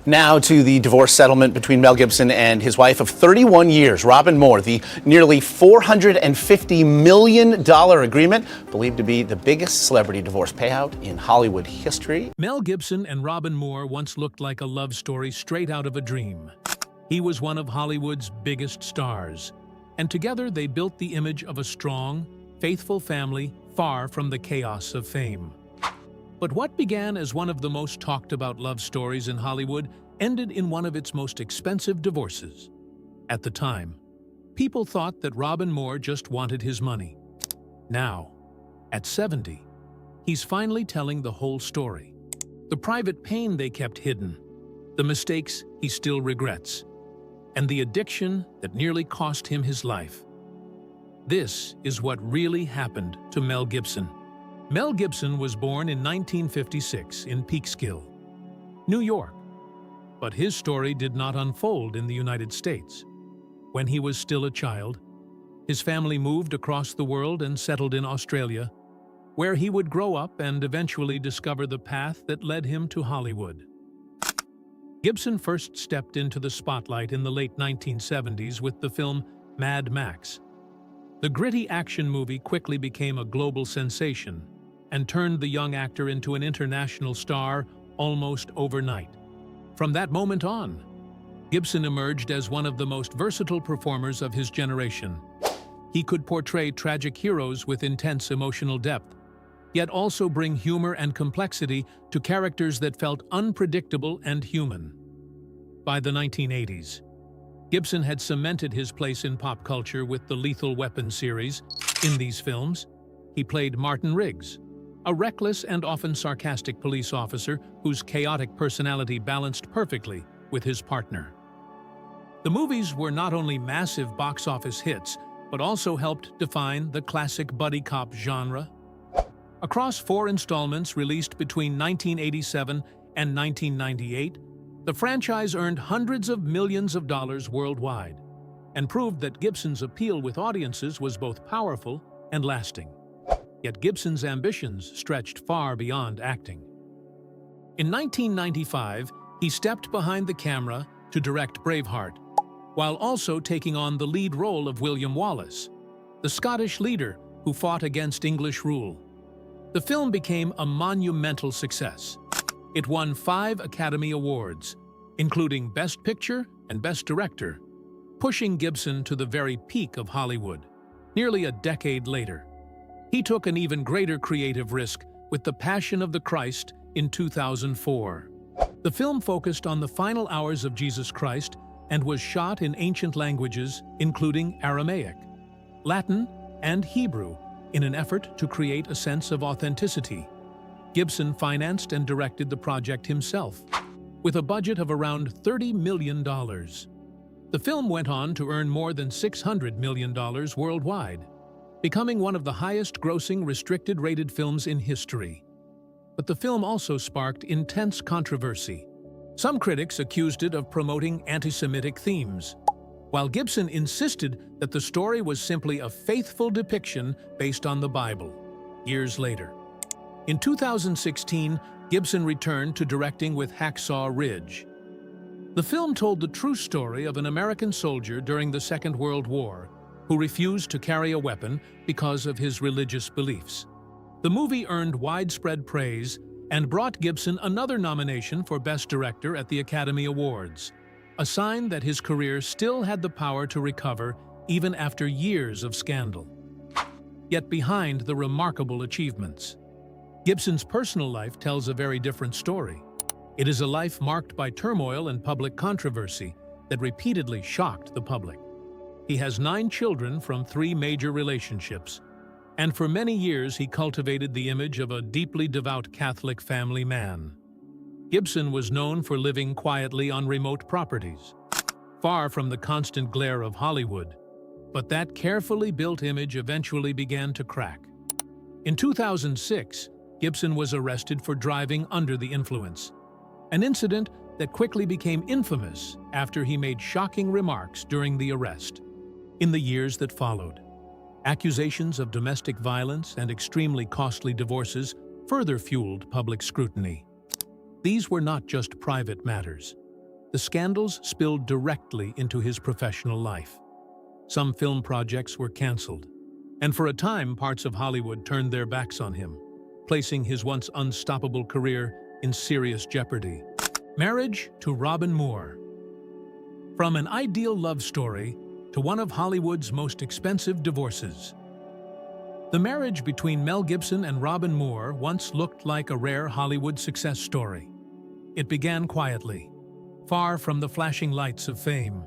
Now to the divorce settlement between Mel Gibson and his wife of 31 years, Robyn Moore. The nearly $450 million agreement, believed to be the biggest celebrity divorce payout in Hollywood history. Mel Gibson and Robyn Moore once looked like a love story straight out of a dream. He was one of Hollywood's biggest stars, and together they built the image of a strong, faithful family far from the chaos of fame. But what began as one of the most talked about love stories in Hollywood ended in one of its most expensive divorces. At the time, people thought that Robyn Moore just wanted his money. Now, at 70, he's finally telling the whole story. The private pain they kept hidden, the mistakes he still regrets, and the addiction that nearly cost him his life. This is what really happened to Mel Gibson. Mel Gibson was born in 1956 in Peekskill, New York. But his story did not unfold in the United States. When he was still a child, his family moved across the world and settled in Australia, where he would grow up and eventually discover the path that led him to Hollywood. Gibson first stepped into the spotlight in the late 1970s with the film Mad Max. The gritty action movie quickly became a global sensation and turned the young actor into an international star almost overnight. From that moment on, Gibson emerged as one of the most versatile performers of his generation. He could portray tragic heroes with intense emotional depth, yet also bring humor and complexity to characters that felt unpredictable and human. By the 1980s, Gibson had cemented his place in pop culture with the Lethal Weapon series. In these films, he played Martin Riggs, a reckless and often sarcastic police officer whose chaotic personality balanced perfectly with his partner. The movies were not only massive box office hits, but also helped define the classic buddy cop genre. Across 4 installments released between 1987 and 1998, the franchise earned hundreds of millions of dollars worldwide and proved that Gibson's appeal with audiences was both powerful and lasting. Yet Gibson's ambitions stretched far beyond acting. In 1995, he stepped behind the camera to direct Braveheart, while also taking on the lead role of William Wallace, the Scottish leader who fought against English rule. The film became a monumental success. It won 5 Academy Awards, including Best Picture and Best Director, pushing Gibson to the very peak of Hollywood. Nearly a decade later, he took an even greater creative risk with The Passion of the Christ in 2004. The film focused on the final hours of Jesus Christ and was shot in ancient languages, including Aramaic, Latin, and Hebrew, in an effort to create a sense of authenticity. Gibson financed and directed the project himself, with a budget of around $30 million. The film went on to earn more than $600 million worldwide, becoming one of the highest-grossing restricted-rated films in history. But the film also sparked intense controversy. Some critics accused it of promoting anti-Semitic themes, while Gibson insisted that the story was simply a faithful depiction based on the Bible. Years later, in 2016, Gibson returned to directing with Hacksaw Ridge. The film told the true story of an American soldier during the Second World War who refused to carry a weapon because of his religious beliefs. The movie earned widespread praise and brought Gibson another nomination for Best Director at the Academy Awards, a sign that his career still had the power to recover even after years of scandal. Yet behind the remarkable achievements, Gibson's personal life tells a very different story. It is a life marked by turmoil and public controversy that repeatedly shocked the public. He has 9 children from 3 major relationships, and for many years he cultivated the image of a deeply devout Catholic family man. Gibson was known for living quietly on remote properties, far from the constant glare of Hollywood, but that carefully built image eventually began to crack. In 2006, Gibson was arrested for driving under the influence, an incident that quickly became infamous after he made shocking remarks during the arrest. In the years that followed, accusations of domestic violence and extremely costly divorces further fueled public scrutiny. These were not just private matters. the scandals spilled directly into his professional life. Some film projects were canceled, and for a time parts of Hollywood turned their backs on him, placing his once unstoppable career in serious jeopardy. Marriage to Robyn Moore. From an ideal love story to one of Hollywood's most expensive divorces. The marriage between Mel Gibson and Robyn Moore once looked like a rare Hollywood success story. It began quietly, far from the flashing lights of fame,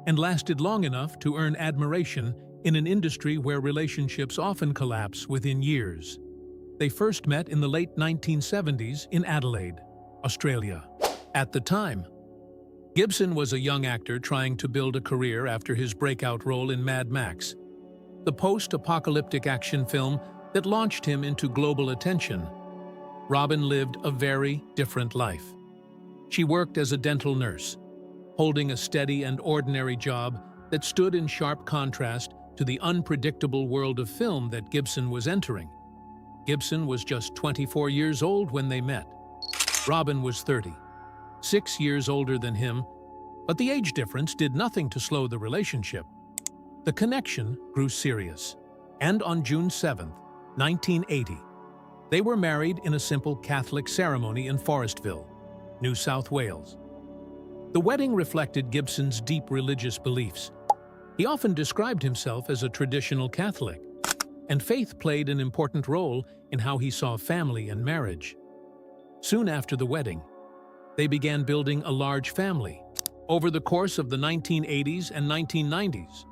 and lasted long enough to earn admiration in an industry where relationships often collapse within years. They first met in the late 1970s in Adelaide, Australia. At the time, Gibson was a young actor trying to build a career after his breakout role in Mad Max, the post-apocalyptic action film that launched him into global attention. Robyn lived a very different life. She worked as a dental nurse, holding a steady and ordinary job that stood in sharp contrast to the unpredictable world of film that Gibson was entering. Gibson was just 24 years old when they met. Robyn was 30, 6 years older than him, but the age difference did nothing to slow the relationship. The connection grew serious, and on June 7, 1980, they were married in a simple Catholic ceremony in Forestville, New South Wales. The wedding reflected Gibson's deep religious beliefs. He often described himself as a traditional Catholic, and faith played an important role in how he saw family and marriage. Soon after the wedding, they began building a large family. Over the course of the 1980s and 1990s,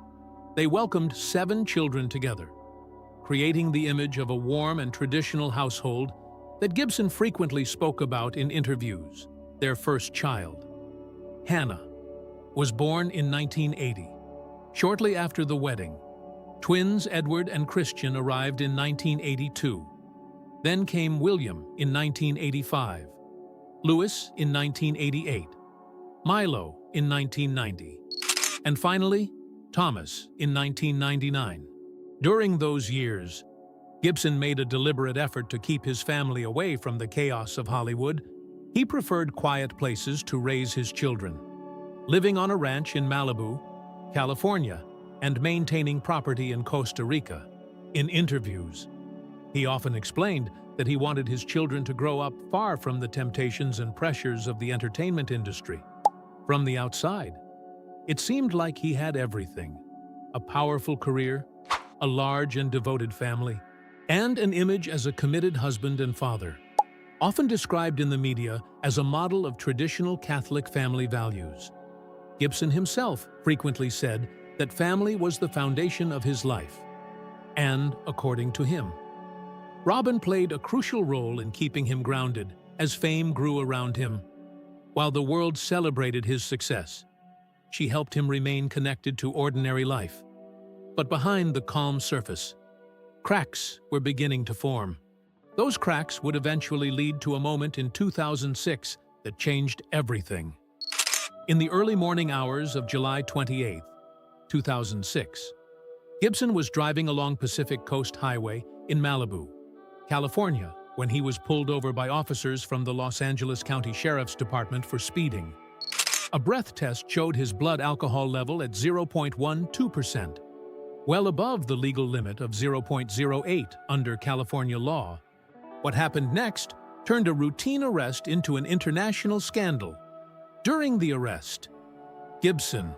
they welcomed 7 children together, creating the image of a warm and traditional household that Gibson frequently spoke about in interviews. Their first child, Hannah, was born in 1980. Shortly after the wedding, twins Edward and Christian arrived in 1982. Then came William in 1985, Louis in 1988, Milo in 1990, and finally, Thomas in 1999. During those years, Gibson made a deliberate effort to keep his family away from the chaos of Hollywood. He preferred quiet places to raise his children, living on a ranch in Malibu, California, and maintaining property in Costa Rica. In interviews, he often explained that he wanted his children to grow up far from the temptations and pressures of the entertainment industry. From the outside, it seemed like he had everything: a powerful career, a large and devoted family, and an image as a committed husband and father, often described in the media as a model of traditional Catholic family values. Gibson himself frequently said that family was the foundation of his life, and, according to him, Robyn played a crucial role in keeping him grounded as fame grew around him. While the world celebrated his success, she helped him remain connected to ordinary life. But behind the calm surface, cracks were beginning to form. Those cracks would eventually lead to a moment in 2006 that changed everything. In the early morning hours of July 28, 2006, Gibson was driving along Pacific Coast Highway in Malibu, California, when he was pulled over by officers from the Los Angeles County Sheriff's Department for speeding. A breath test showed his blood alcohol level at 0.12%, well above the legal limit of 0.08 under California law. What happened next turned a routine arrest into an international scandal. During the arrest, Gibson,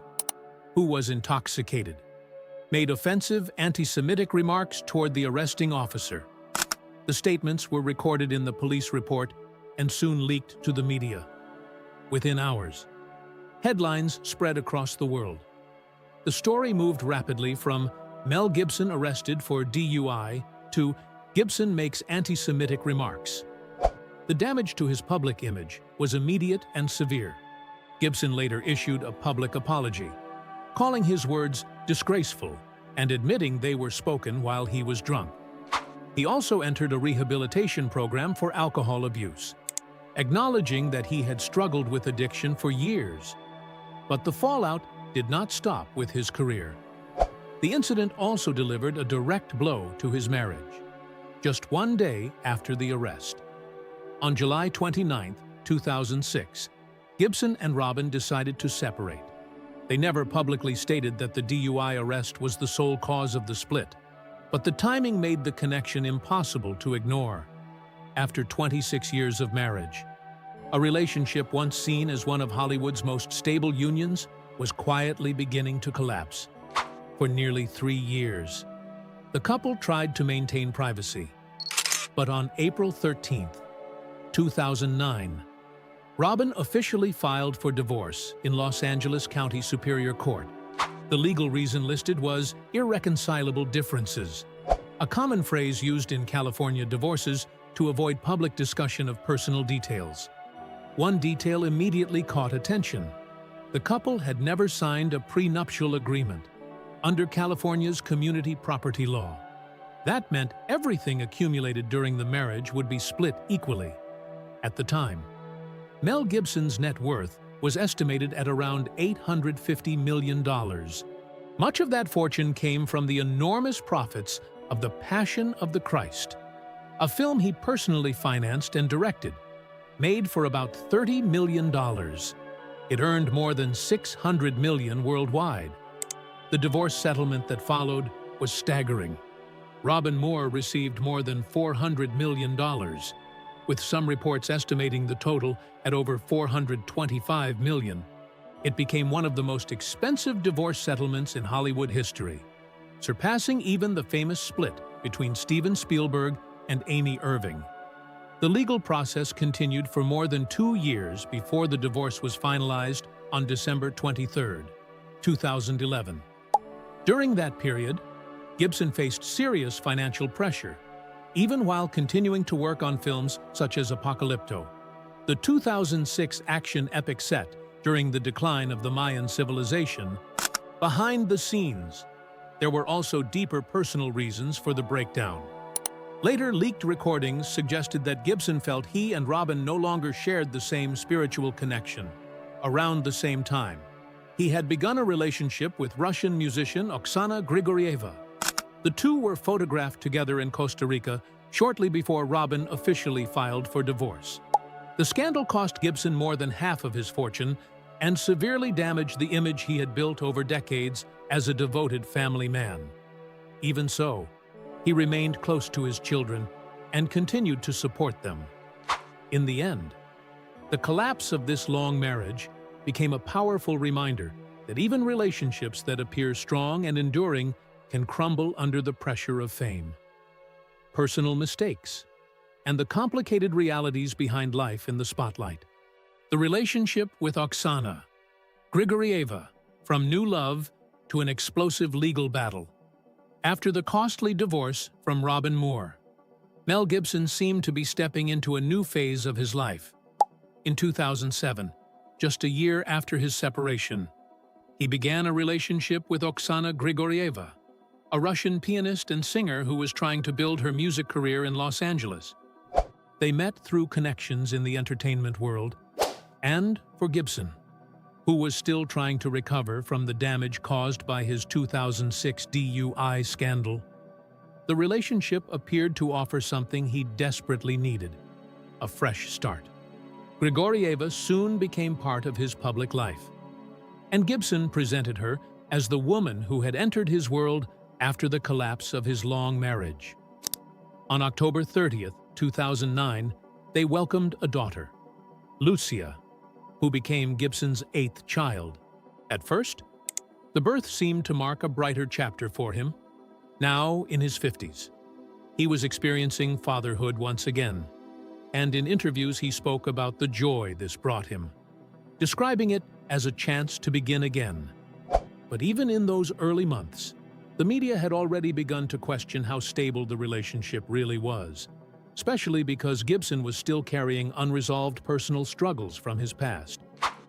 who was intoxicated, made offensive anti-Semitic remarks toward the arresting officer. The statements were recorded in the police report and soon leaked to the media. Within hours, headlines spread across the world. The story moved rapidly from Mel Gibson arrested for DUI to Gibson makes anti-Semitic remarks. The damage to his public image was immediate and severe. Gibson later issued a public apology, calling his words disgraceful and admitting they were spoken while he was drunk. He also entered a rehabilitation program for alcohol abuse, acknowledging that he had struggled with addiction for years. But the fallout did not stop with his career. The incident also delivered a direct blow to his marriage, just one day after the arrest. On July 29, 2006, Gibson and Robyn decided to separate. They never publicly stated that the DUI arrest was the sole cause of the split, but the timing made the connection impossible to ignore. After 26 years of marriage, a relationship once seen as one of Hollywood's most stable unions was quietly beginning to collapse. For nearly 3 years, the couple tried to maintain privacy. But on April 13, 2009, Robyn officially filed for divorce in Los Angeles County Superior Court. The legal reason listed was irreconcilable differences, a common phrase used in California divorces to avoid public discussion of personal details. One detail immediately caught attention. The couple had never signed a prenuptial agreement under California's community property law. That meant everything accumulated during the marriage would be split equally. At the time, Mel Gibson's net worth was estimated at around $850 million. Much of that fortune came from the enormous profits of The Passion of the Christ, a film he personally financed and directed, made for about $30 million. It earned more than $600 million worldwide. The divorce settlement that followed was staggering. Robyn Moore received more than $400 million, with some reports estimating the total at over $425 million. It became one of the most expensive divorce settlements in Hollywood history, surpassing even the famous split between Steven Spielberg and Amy Irving. The legal process continued for more than 2 years before the divorce was finalized on December 23, 2011. During that period, Gibson faced serious financial pressure, even while continuing to work on films such as Apocalypto, the 2006 action epic set during the decline of the Mayan civilization. Behind the scenes, there were also deeper personal reasons for the breakdown. Later leaked recordings suggested that Gibson felt he and Robyn no longer shared the same spiritual connection. Around the same time, he had begun a relationship with Russian musician Oksana Grigorieva. The two were photographed together in Costa Rica shortly before Robyn officially filed for divorce. The scandal cost Gibson more than half of his fortune and severely damaged the image he had built over decades as a devoted family man. Even so, he remained close to his children and continued to support them. In the end, the collapse of this long marriage became a powerful reminder that even relationships that appear strong and enduring can crumble under the pressure of fame, personal mistakes, and the complicated realities behind life in the spotlight. The relationship with Oksana Grigorieva, from new love to an explosive legal battle. After the costly divorce from Robyn Moore, Mel Gibson seemed to be stepping into a new phase of his life. In 2007, just a year after his separation, he began a relationship with Oksana Grigorieva, a Russian pianist and singer who was trying to build her music career in Los Angeles. They met through connections in the entertainment world, and for Gibson, who was still trying to recover from the damage caused by his 2006 DUI scandal, the relationship appeared to offer something he desperately needed: a fresh start. Grigorieva soon became part of his public life, and Gibson presented her as the woman who had entered his world after the collapse of his long marriage. On October 30th, 2009, they welcomed a daughter, Lucia, who became Gibson's 8th child. At first, the birth seemed to mark a brighter chapter for him. Now, in his 50s, he was experiencing fatherhood once again, and in interviews he spoke about the joy this brought him, describing it as a chance to begin again. But even in those early months, the media had already begun to question how stable the relationship really was, especially because Gibson was still carrying unresolved personal struggles from his past.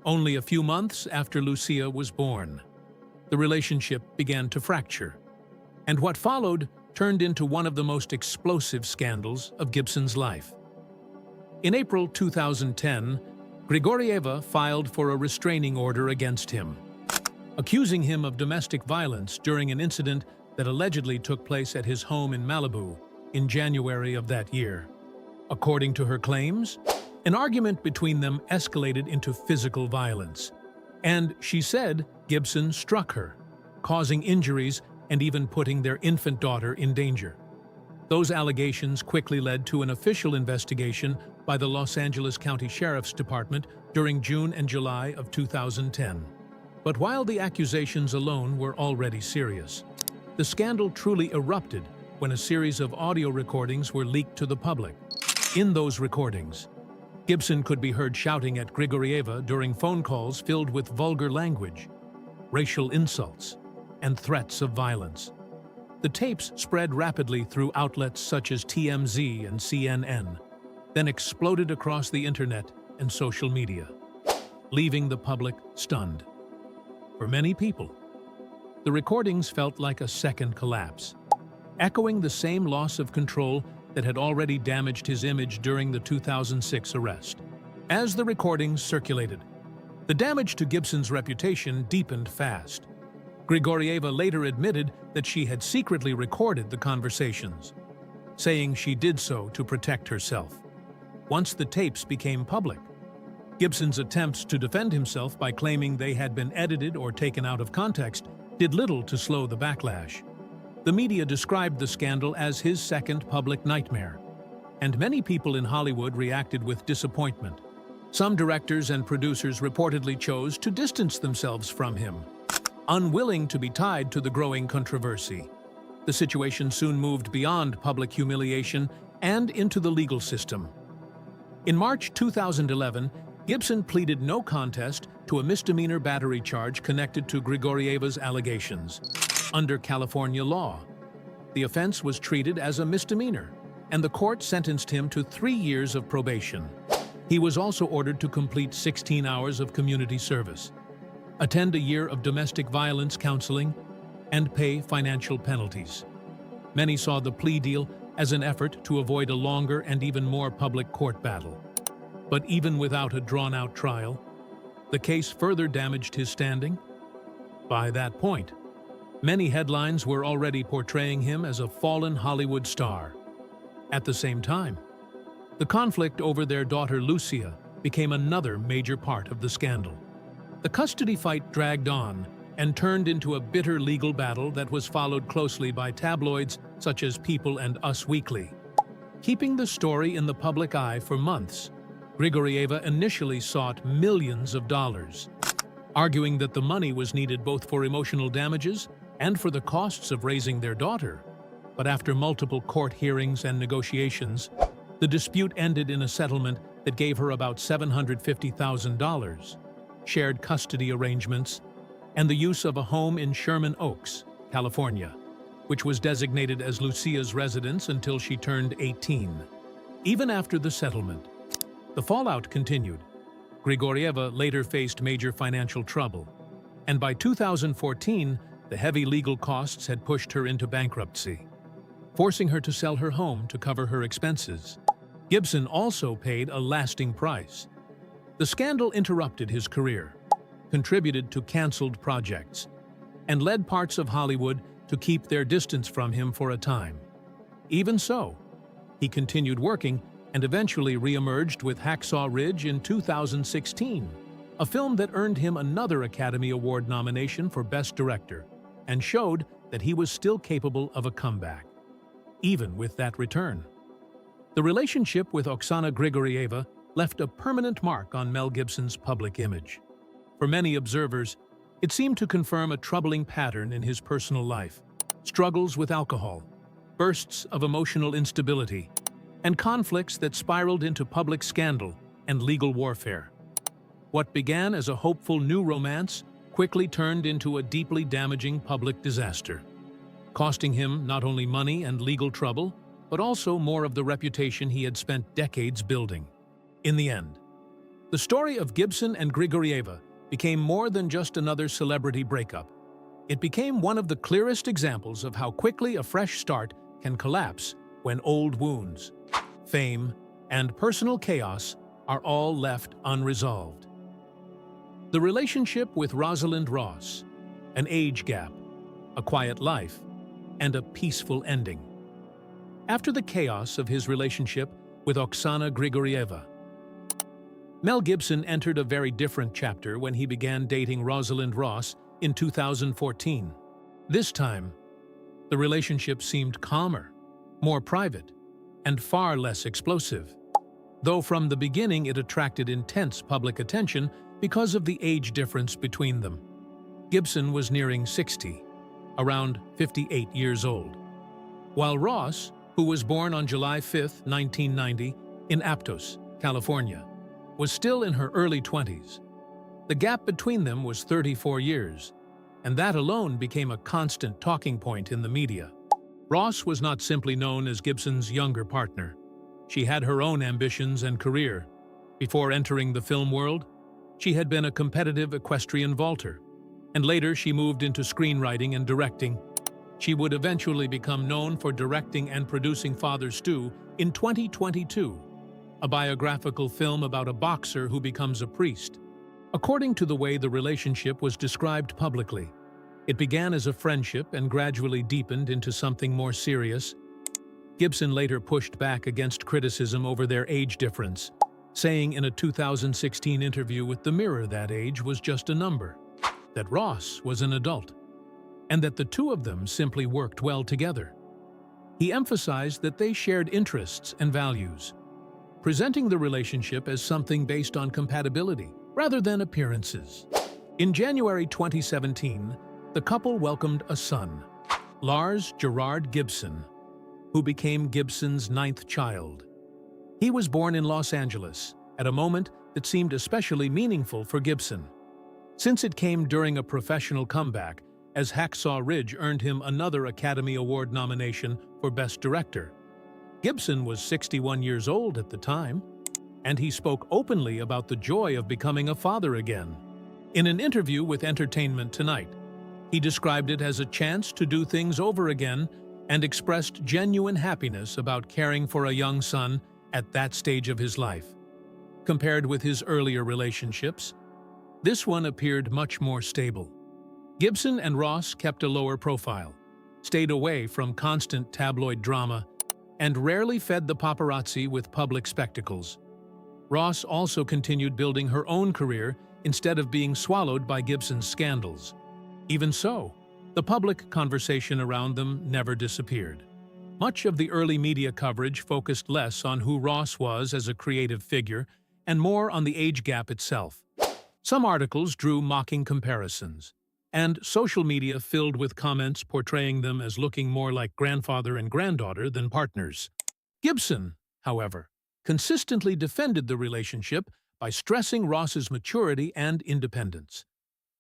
Only a few months after Lucia was born, the relationship began to fracture, and what followed turned into one of the most explosive scandals of Gibson's life. In April 2010, Grigorieva filed for a restraining order against him, accusing him of domestic violence during an incident that allegedly took place at his home in Malibu in January of that year. According to her claims, An argument between them escalated into physical violence, and she said Gibson struck her, causing injuries and even putting their infant daughter in danger. Those allegations quickly led to an official investigation by the Los Angeles County Sheriff's Department during June and July of 2010. But while the accusations alone were already serious, the scandal truly erupted when a series of audio recordings were leaked to the public. In those recordings, Gibson could be heard shouting at Grigorieva during phone calls filled with vulgar language, racial insults, and threats of violence. The tapes spread rapidly through outlets such as TMZ and CNN, then exploded across the internet and social media, leaving the public stunned. For many people, the recordings felt like a second collapse, echoing the same loss of control that had already damaged his image during the 2006 arrest. As the recordings circulated, the damage to Gibson's reputation deepened fast. Grigorieva later admitted that she had secretly recorded the conversations, saying she did so to protect herself. Once the tapes became public, Gibson's attempts to defend himself by claiming they had been edited or taken out of context did little to slow the backlash. The media described the scandal as his second public nightmare, and many people in Hollywood reacted with disappointment. Some directors and producers reportedly chose to distance themselves from him, unwilling to be tied to the growing controversy. The situation soon moved beyond public humiliation and into the legal system. In March 2011, Gibson pleaded no contest to a misdemeanor battery charge connected to Grigorieva's allegations. Under California law, the offense was treated as a misdemeanor, and the court sentenced him to 3 years of probation. He was also ordered to complete 16 hours of community service, attend a year of domestic violence counseling, and pay financial penalties. Many saw the plea deal as an effort to avoid a longer and even more public court battle. But even without a drawn-out trial, the case further damaged his standing. By that point, many headlines were already portraying him as a fallen Hollywood star. At the same time, the conflict over their daughter Lucia became another major part of the scandal. The custody fight dragged on and turned into a bitter legal battle that was followed closely by tabloids such as People and Us Weekly. Keeping the story in the public eye for months, Grigorieva initially sought millions of dollars, arguing that the money was needed both for emotional damages and for the costs of raising their daughter. But after multiple court hearings and negotiations, the dispute ended in a settlement that gave her about $750,000, shared custody arrangements, and the use of a home in Sherman Oaks, California, which was designated as Lucia's residence until she turned 18. Even after the settlement, the fallout continued. Grigorieva later faced major financial trouble, and by 2014, the heavy legal costs had pushed her into bankruptcy, forcing her to sell her home to cover her expenses. Gibson also paid a lasting price. The scandal interrupted his career, contributed to canceled projects, and led parts of Hollywood to keep their distance from him for a time. Even so, he continued working and eventually re-emerged with Hacksaw Ridge in 2016, a film that earned him another Academy Award nomination for Best Director and showed that he was still capable of a comeback, even with that return. The relationship with Oksana Grigorieva left a permanent mark on Mel Gibson's public image. For many observers, it seemed to confirm a troubling pattern in his personal life: struggles with alcohol, bursts of emotional instability, and conflicts that spiraled into public scandal and legal warfare. What began as a hopeful new romance quickly turned into a deeply damaging public disaster, costing him not only money and legal trouble, but also more of the reputation he had spent decades building. In the end, the story of Gibson and Grigorieva became more than just another celebrity breakup. It became one of the clearest examples of how quickly a fresh start can collapse when old wounds, fame, and personal chaos are all left unresolved. The relationship with Rosalind Ross, an age gap, a quiet life, and a peaceful ending. After the chaos of his relationship with Oksana Grigorieva, Mel Gibson entered a very different chapter when he began dating Rosalind Ross in 2014. This time, the relationship seemed calmer, more private, and far less explosive. Though from the beginning it attracted intense public attention because of the age difference between them. Gibson was nearing 60, around 58 years old, while Ross, who was born on July 5, 1990, in Aptos, California, was still in her early 20s. The gap between them was 34 years, and that alone became a constant talking point in the media. Ross was not simply known as Gibson's younger partner. She had her own ambitions and career. Before entering the film world, she had been a competitive equestrian vaulter, and later she moved into screenwriting and directing. She would eventually become known for directing and producing Father Stu in 2022, a biographical film about a boxer who becomes a priest. According to the way the relationship was described publicly, it began as a friendship and gradually deepened into something more serious. Gibson later pushed back against criticism over their age difference, saying in a 2016 interview with The Mirror that age was just a number, that Ross was an adult, and that the two of them simply worked well together. He emphasized that they shared interests and values, presenting the relationship as something based on compatibility rather than appearances. In January 2017, the couple welcomed a son, Lars Gerard Gibson, who became Gibson's 9th child. He was born in Los Angeles at a moment that seemed especially meaningful for Gibson, since it came during a professional comeback, as Hacksaw Ridge earned him another Academy Award nomination for Best Director. Gibson was 61 years old at the time, and he spoke openly about the joy of becoming a father again. In an interview with Entertainment Tonight, he described it as a chance to do things over again and expressed genuine happiness about caring for a young son at that stage of his life. Compared with his earlier relationships, this one appeared much more stable. Gibson and Ross kept a lower profile, stayed away from constant tabloid drama, and rarely fed the paparazzi with public spectacles. Ross also continued building her own career instead of being swallowed by Gibson's scandals. Even so, the public conversation around them never disappeared. Much of the early media coverage focused less on who Ross was as a creative figure and more on the age gap itself. Some articles drew mocking comparisons, and social media filled with comments portraying them as looking more like grandfather and granddaughter than partners. Gibson, however, consistently defended the relationship by stressing Ross's maturity and independence,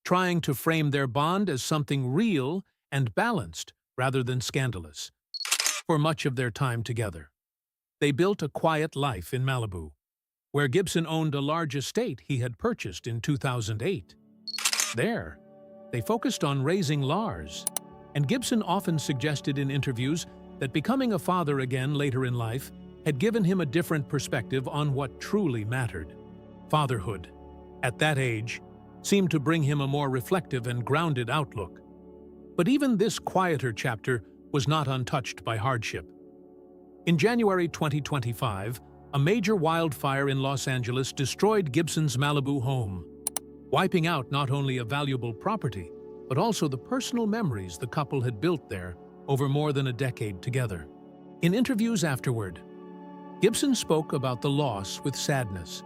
trying to frame their bond as something real and balanced rather than scandalous. For much of their time together, they built a quiet life in Malibu, where Gibson owned a large estate he had purchased in 2008. There, they focused on raising Lars, and Gibson often suggested in interviews that becoming a father again later in life had given him a different perspective on what truly mattered. Fatherhood, at that age, seemed to bring him a more reflective and grounded outlook. But even this quieter chapter was not untouched by hardship. In January 2025, a major wildfire in Los Angeles destroyed Gibson's Malibu home, wiping out not only a valuable property, but also the personal memories the couple had built there over more than a decade together. In interviews afterward, Gibson spoke about the loss with sadness,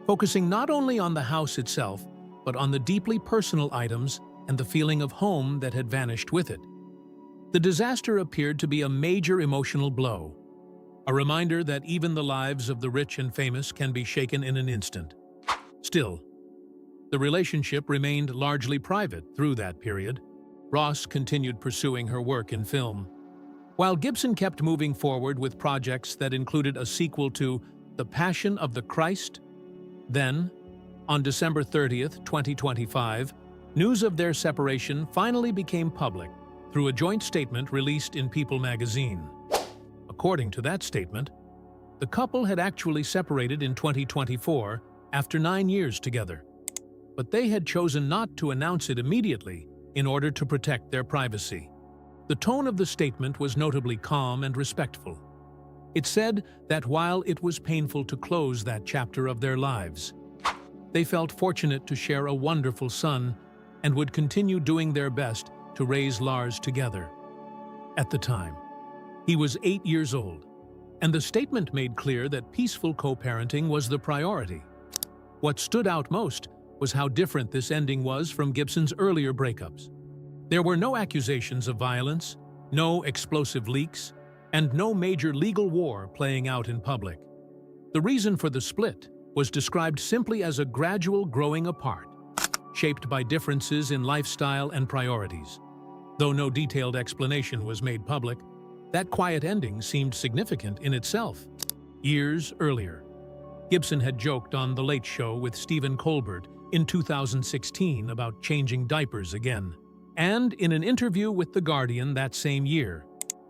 focusing not only on the house itself, but on the deeply personal items and the feeling of home that had vanished with it. The disaster appeared to be a major emotional blow, a reminder that even the lives of the rich and famous can be shaken in an instant. Still, the relationship remained largely private through that period. Ross continued pursuing her work in film, while Gibson kept moving forward with projects that included a sequel to The Passion of the Christ. Then, on December 30th, 2025, news of their separation finally became public through a joint statement released in People magazine. According to that statement, the couple had actually separated in 2024 after 9 years together, but they had chosen not to announce it immediately in order to protect their privacy. The tone of the statement was notably calm and respectful. It said that while it was painful to close that chapter of their lives, they felt fortunate to share a wonderful son and would continue doing their best to raise Lars together. At the time, he was 8 years old, and the statement made clear that peaceful co-parenting was the priority. What stood out most was how different this ending was from Gibson's earlier breakups. There were no accusations of violence, no explosive leaks, and no major legal war playing out in public. The reason for the split was described simply as a gradual growing apart, shaped by differences in lifestyle and priorities. Though no detailed explanation was made public, that quiet ending seemed significant in itself. Years earlier, Gibson had joked on The Late Show with Stephen Colbert in 2016 about changing diapers again. And in an interview with The Guardian that same year,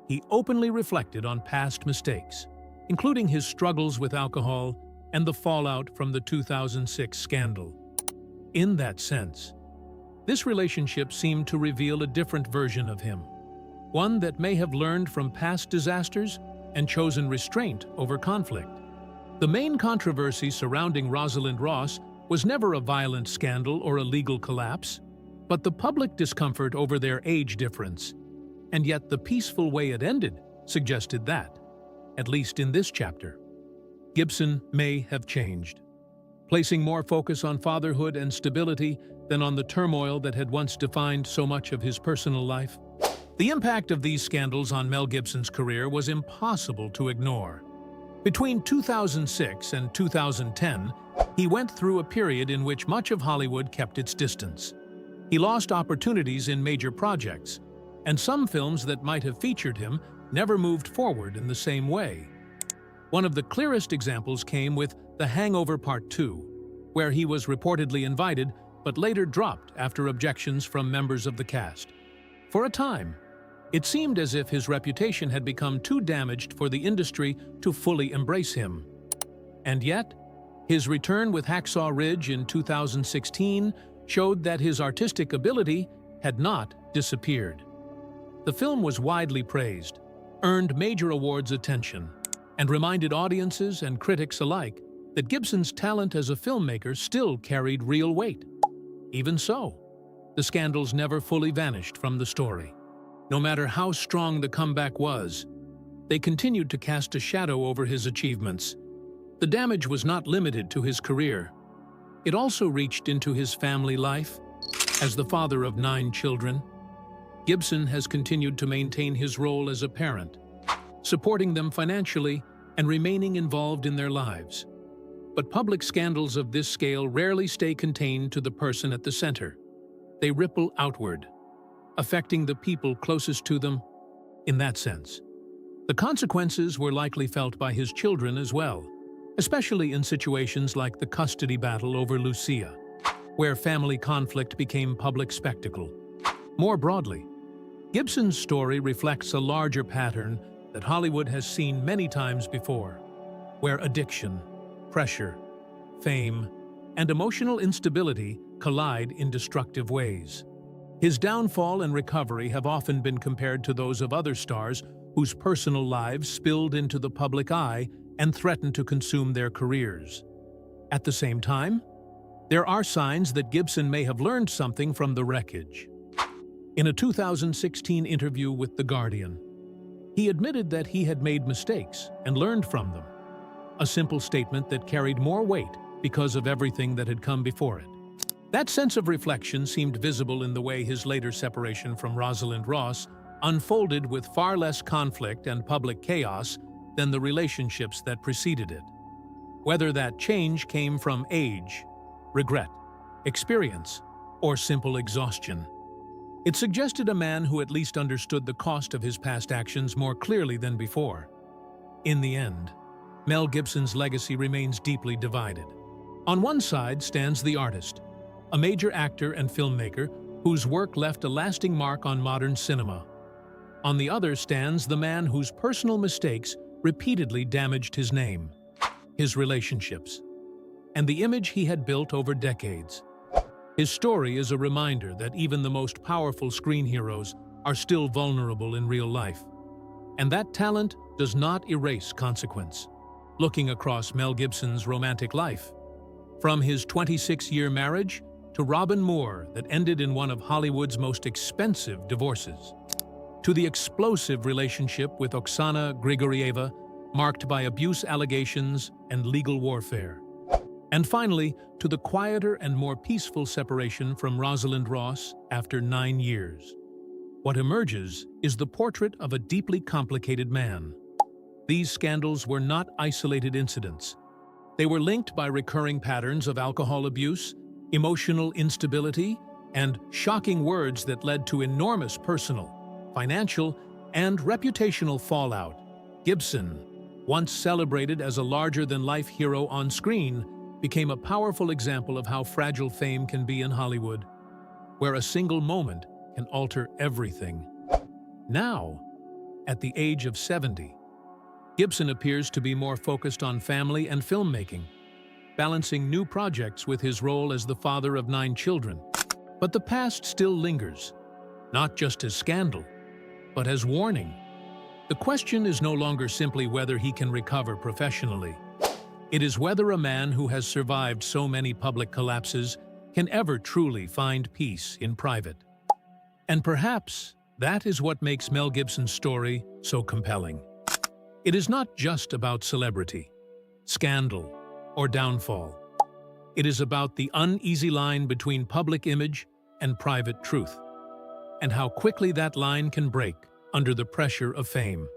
he openly reflected on past mistakes, including his struggles with alcohol and the fallout from the 2006 scandal. In that sense, this relationship seemed to reveal a different version of him, one that may have learned from past disasters and chosen restraint over conflict. The main controversy surrounding Rosalind Ross was never a violent scandal or a legal collapse, but the public discomfort over their age difference. And yet the peaceful way it ended suggested that, at least in this chapter, Gibson may have changed, placing more focus on fatherhood and stability than on the turmoil that had once defined so much of his personal life. The impact of these scandals on Mel Gibson's career was impossible to ignore. Between 2006 and 2010, he went through a period in which much of Hollywood kept its distance. He lost opportunities in major projects, and some films that might have featured him never moved forward in the same way. One of the clearest examples came with The Hangover Part 2, where he was reportedly invited but later dropped after objections from members of the cast. For a time, it seemed as if his reputation had become too damaged for the industry to fully embrace him. And yet, his return with Hacksaw Ridge in 2016 showed that his artistic ability had not disappeared. The film was widely praised, earned major awards attention, and reminded audiences and critics alike that Gibson's talent as a filmmaker still carried real weight. Even so, the scandals never fully vanished from the story. No matter how strong the comeback was, they continued to cast a shadow over his achievements. The damage was not limited to his career. It also reached into his family life. As the father of 9 children, Gibson has continued to maintain his role as a parent, supporting them financially and remaining involved in their lives. But public scandals of this scale rarely stay contained to the person at the center. They ripple outward, affecting the people closest to them. In that sense, the consequences were likely felt by his children as well, especially in situations like the custody battle over Lucia, where family conflict became public spectacle. More broadly, Gibson's story reflects a larger pattern that Hollywood has seen many times before, where addiction, pressure, fame, and emotional instability collide in destructive ways. His downfall and recovery have often been compared to those of other stars whose personal lives spilled into the public eye and threatened to consume their careers. At the same time, there are signs that Gibson may have learned something from the wreckage. In a 2016 interview with The Guardian, he admitted that he had made mistakes and learned from them, a simple statement that carried more weight because of everything that had come before it. That sense of reflection seemed visible in the way his later separation from Rosalind Ross unfolded with far less conflict and public chaos than the relationships that preceded it. Whether that change came from age, regret, experience, or simple exhaustion, it suggested a man who at least understood the cost of his past actions more clearly than before. In the end, Mel Gibson's legacy remains deeply divided. On one side stands the artist, a major actor and filmmaker whose work left a lasting mark on modern cinema. On the other stands the man whose personal mistakes repeatedly damaged his name, his relationships, and the image he had built over decades. His story is a reminder that even the most powerful screen heroes are still vulnerable in real life, and that talent does not erase consequence. Looking across Mel Gibson's romantic life, From his 26-year marriage to Robyn Moore that ended in one of Hollywood's most expensive divorces, to the explosive relationship with Oksana Grigorieva, marked by abuse allegations and legal warfare. And finally, to the quieter and more peaceful separation from Rosalind Ross after 9 years. What emerges is the portrait of a deeply complicated man. These scandals were not isolated incidents. They were linked by recurring patterns of alcohol abuse, emotional instability, and shocking words that led to enormous personal, financial, and reputational fallout. Gibson, once celebrated as a larger-than-life hero on screen, became a powerful example of how fragile fame can be in Hollywood, where a single moment can alter everything. Now, at the age of 70, Gibson appears to be more focused on family and filmmaking, balancing new projects with his role as the father of 9 children. But the past still lingers, not just as scandal, but as warning. The question is no longer simply whether he can recover professionally. It is whether a man who has survived so many public collapses can ever truly find peace in private. And perhaps that is what makes Mel Gibson's story so compelling. It is not just about celebrity, scandal, or downfall. It is about the uneasy line between public image and private truth, and how quickly that line can break under the pressure of fame.